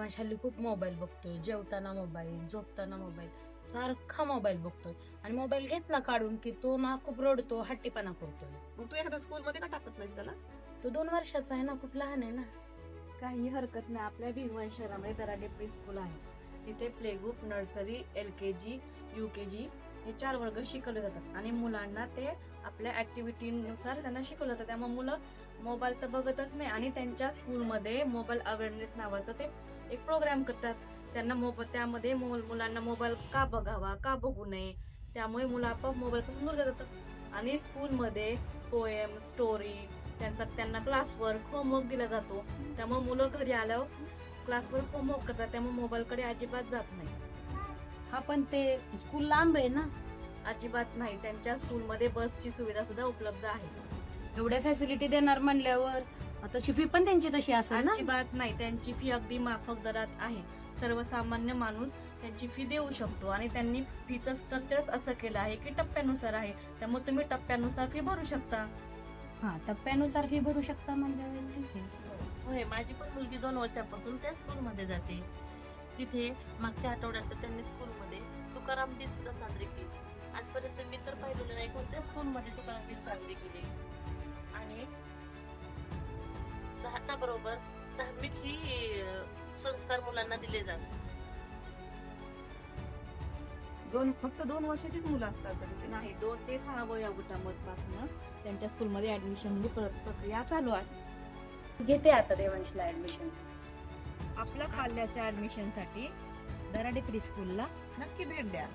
देवांश हल्ली खूप मोबाईल बघतोय, जेवताना मोबाईल, झोपताना मोबाईल, सारखा मोबाईल बघतोय. आणि मोबाईल घेतला काढून की तो ना खूप रडतो, हट्टीपणा करतोय. मग तू एखाद्या स्कूल मध्ये का टाकत नाही त्याला? तो 2 वर्षाचा आहे ना, खूप लहान आहे ना. काही हरकत नाही. आपल्या भिगवण शहरामध्ये दराडे प्री स्कूल आहे. तिथे play group, nursery, LKG, UKG हे 4 वर्ग शिकवले जातात आणि मुलांना ते आपल्या ऍक्टिव्हिटीनुसार त्यांना शिकवलं जातं. त्यामुळे मुलं मोबाईल तर बघतच नाही आणि त्यांच्या स्कूलमध्ये मोबाईल अवेअरनेस नावाचं ते एक प्रोग्राम करतात. त्यांना त्यामध्ये मुलांना मोबाईल का बघावा, का बघू नये, त्यामुळे मुलं आपोआप मोबाईल पासून दूर जातात. आणि स्कूलमध्ये पोएम, स्टोरी, त्यांना क्लासवर्क, होमवर्क दिला जातो. त्यामुळे मुलं घरी आल्यावर क्लासवर्क, होमवर्क करतात. त्यामुळे मोबाईलकडे अजिबात जात नाही. हा पण ते स्कूल लांब आहे ना. अजिबात नाही. त्यांच्या स्कूलमध्ये बसची सुविधा सुद्धा उपलब्ध आहे. एवढ्या फॅसिलिटी देणार म्हणल्यावर आता फी पण त्यांची तशी असेल ना. अजिबात नाही. त्यांची फी अगदी माफक दरात आहे. सर्वसामान्य माणूस त्यांची फी देऊ शकतो आणि त्यांनी फीचं स्ट्रक्चरच असं केलं आहे की टप्प्यानुसार आहे. त्यामुळे तुम्ही टप्प्यानुसार फी भरू शकता. हा, टप्प्यानुसार फी भरू शकता म्हणजे ठीक आहे. होय, माझी पण मुलगी 2 वर्षापासून त्या स्कूलमध्ये जाते. तिथे मागच्या आठवड्यात तर त्यांनी स्कूलमध्ये तुकाराम बीज सुद्धा साजरी केली. आजपर्यंत मी तर पाहिलेलं नाही कोणत्या स्कूलमध्ये तुकाराम बीज साजरी केली. आणि बरोबर धार्मिक ही संस्कार मुलांना दिले जातात. फक्त 2 वर्षाचीच मुलं असतात का तिथे? नाही, 2 ते 6 वयोगटापासून त्यांच्या स्कूलमध्ये ऍडमिशन प्रक्रिया चालू आहे. घेते आता देवांशला ऍडमिशन. आपल्या पाल्याच्या ऍडमिशनसाठी दराडे प्री स्कूलला नक्की भेट द्या.